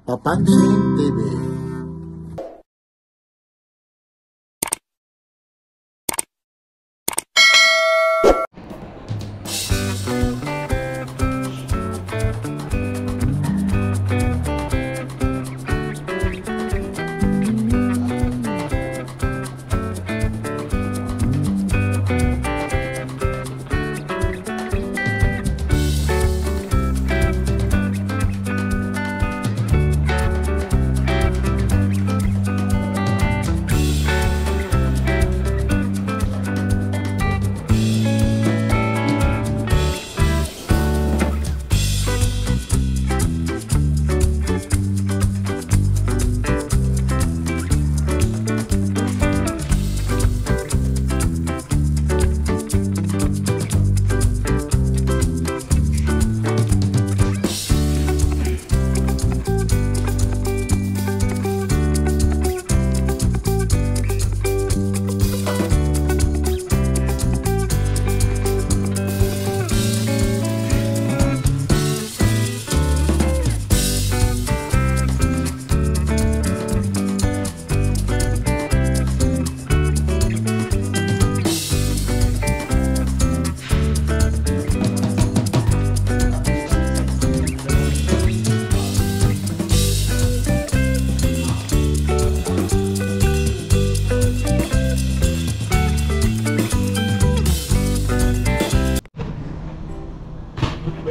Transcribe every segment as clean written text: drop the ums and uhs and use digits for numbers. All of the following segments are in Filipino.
Papansin TV.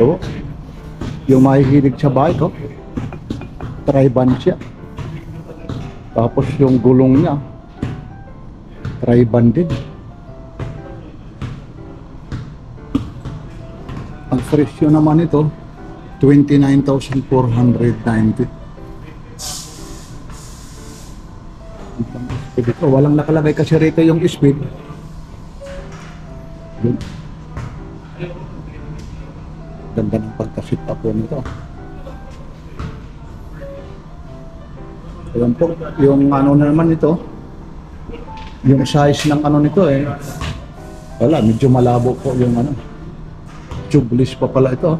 Ito, yung mahihilig sa bike, oh. Tri-band siya. Tapos yung gulong niya, tri-band din. Ang presyo naman ito, 29,490. Ito, walang nakalagay kasi rito yung speed. Yun. Ganda ng pagka-sit up po nito. Ayan po, yung ano naman ito, yung size ng ano nito wala, medyo malabo po yung ano, tubeless pa pala ito.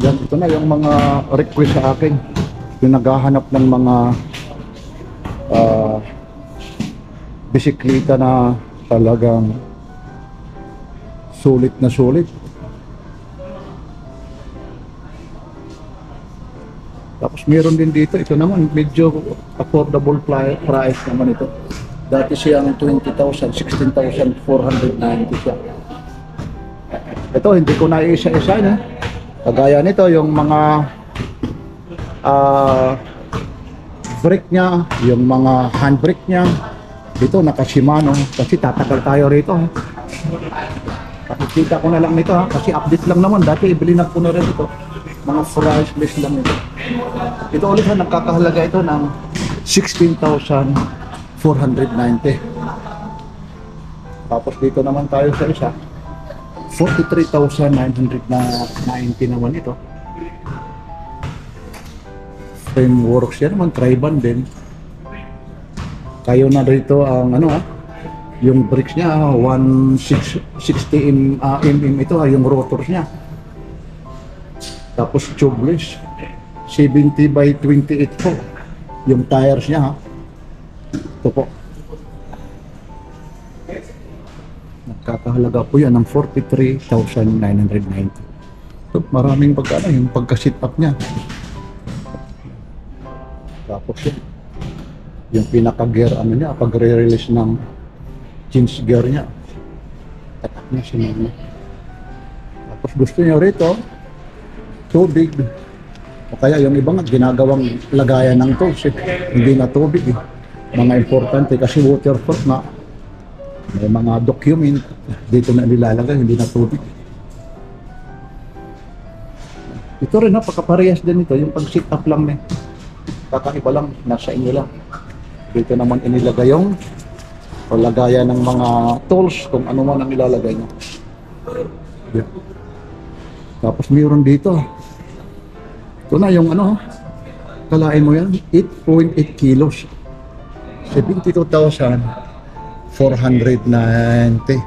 Yan, ito na yung mga request sa akin, yung naghahanap ng mga bisikleta na talagang sulit na sulit. Tapos meron din dito, ito naman medyo affordable price naman ito. Dati siyang 20,000, 16,490 siya. Ito hindi ko na isa-isa na. Kagaya nito yung mga brake niya, yung mga handbrake niya. Dito naka Shimano kasi tatagal tayo rito. Pakikita ko na lang nito kasi update lang naman. Dati ibili na po na rin ito. Mga price list lang ito. Ito ulit nagkakahalaga ito ng 16,490. Tapos dito naman tayo sa isa. 43,990 naman ito. Frameworks yan naman, tri-band din. Kayo na dito ang ano yung brakes niya 160 mm ito yung rotors niya. Tapos tubeless 70 by 28 po yung tires niya ito po. Nagkakahalaga po yan ng 43,990. So, maraming pagkano yung pagka-sit up niya. Tapos yung pinaka-gear ano niya, pag re-release ng change gear niya, tatak niya sinama. Tapos gusto niya rito tubig, o kaya yung iba nga ginagawang lagayan ng tools hindi na tubig mga importante kasi waterproof nga, may mga document dito na nilalagay, hindi na tubig. Ito rin pagkaparehas din ito, yung pag-sit up lang kakaiba lang, nasa inyo lang. Dito naman inilagay yung lagayan ng mga tools kung ano man ang ilalagay nyo. Tapos mayroon dito. Ito na yung ano, kalain mo yan, 8.8 kilos. 72,490. 490.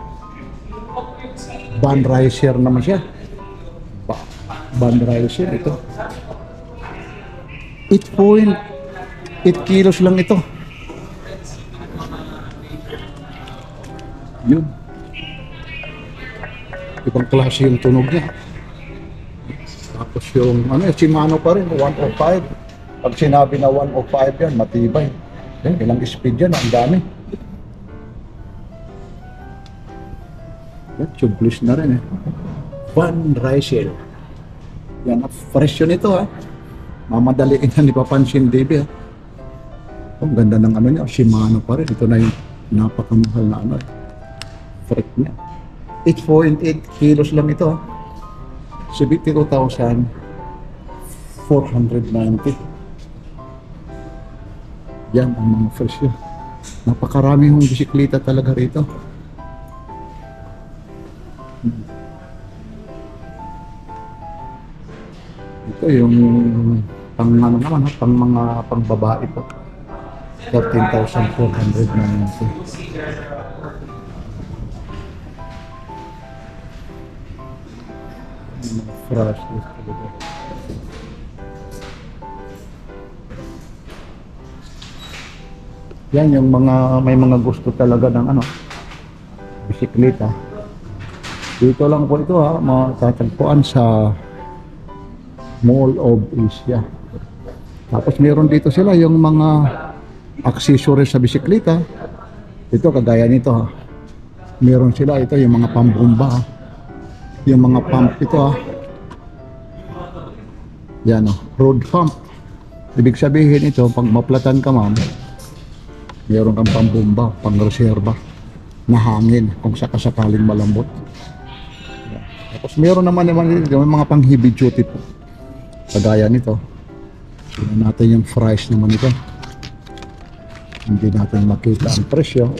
Van riser naman siya. Van riser ito. 8.8 kilos lang ito. Yun. Ibang klase yung tunog niya. Tapos yung Shimano pa rin, 105. Pag sinabi na 105 yan, matibay. Yan, ilang speed yan, ang dami. Yan, tubeless na rin eh. Van Rysel. Yan, fresh yun ito ha. Mamadaliin na, di papansin, Davey ha. Ang ganda ng niya, Shimano pa rin. Ito na yung napakamahal na fresh niya. 8.8 kilos lang ito ha. 72,490. Yan ang mga fresh yun. Napakarami yung bisikleta talaga rito. Ito yung pang naman, pang mga pangbabae po. 13,490. Fresh talaga. Yan yung mga may mga gusto talaga ng bisikleta. Dito lang po ito ha, matatagpuan sa Mall of Asia. Tapos meron dito sila yung mga accessories sa bisikleta. Ito kagaya nito ha. Meron sila ito yung mga pambomba ha. Yung mga pump ito ha. Yan road pump. Ibig sabihin ito, pag maplatan ka ma'am, meron kang pambomba, pang-reserva na hangin kung sakasakaling malambot. Yan. Tapos meron naman yung mga pang heavy duty po. Kagaya nito. Tingnan natin yung price naman ito. Hindi natin makita ang presyo.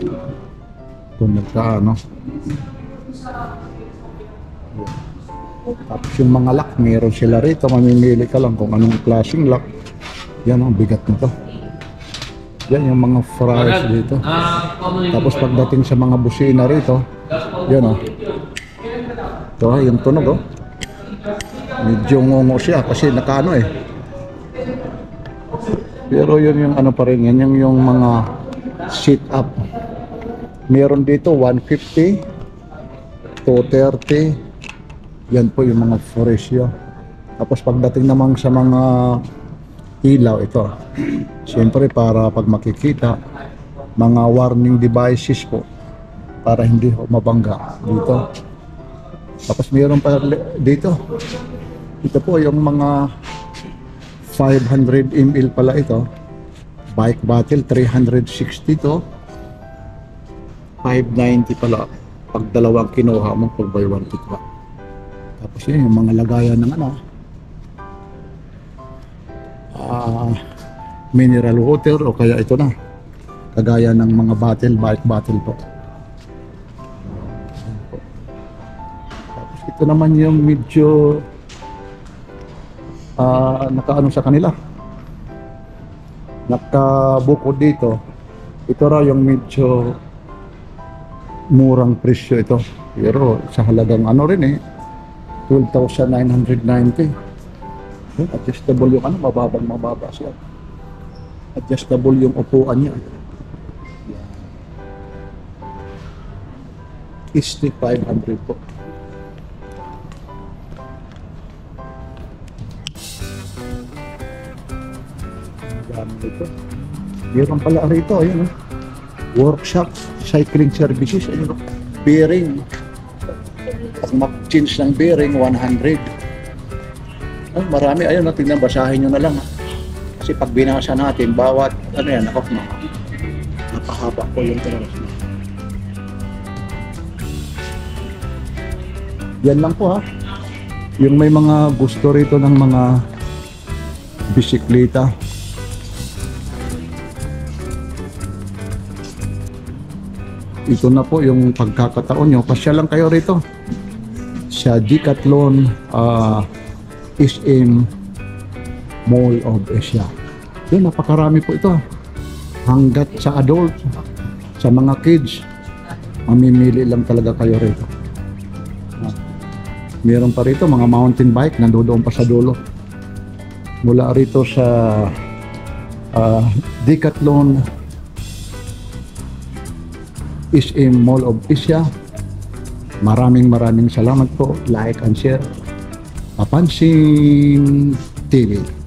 Kung nagkaano. Tapos yung mga lock, meron sila rito. Mamimili ka lang kung anong klaseng lock. Yan ang bigat nito. Yan yung mga price dito. Tapos pagdating sa mga busina rito, yan ito yung tunog medyo ngongo siya kasi nakaano pero yun yung pa rin yan yung mga sit up. Meron dito 150, 230. Yan po yung mga presyo. Tapos pagdating naman sa mga ilaw, ito siyempre para pag makikita mga warning devices po para hindi mabangga dito. Tapos mayroon pa dito, ito po yung mga 500 ml pala ito, bike bottle 360 to 590 pala pag dalawang kinuha mo pag buy one pick back. Tapos yun yung mga lagayan ng mineral water o kaya ito na kagaya ng mga bottle, bike bottle po. Tapos ito naman yung medyo nakaano sa kanila, nakabukod dito. Ito raw yung medyo murang presyo ito, pero sa halagang rin 12,990. Adjustable yung mababa siya. Adjustable yung upuan niya. Isti 500 po. Ito. Meron pala rito, ayun workshop, cycling services, bearing. Pag mag-change ng bearing, 100. Ay, marami, ayun tingnan, basahin nyo na lang kasi pag binasa natin, bawat napahaba po yung oras na. Yan lang po yung may mga gusto rito ng mga bisikleta. Ito na po yung pagkakataon nyo, pasya lang kayo rito sa Decathlon SM Mall of Asia. Yun, napakarami po ito hanggat sa adult, sa mga kids, mamimili lang talaga kayo rito. Meron pa rito mga mountain bike, nandoon pa sa dulo. Mula rito sa Decathlon SM Mall of Asia. Maraming salamat po. Like and share. Papansin TV.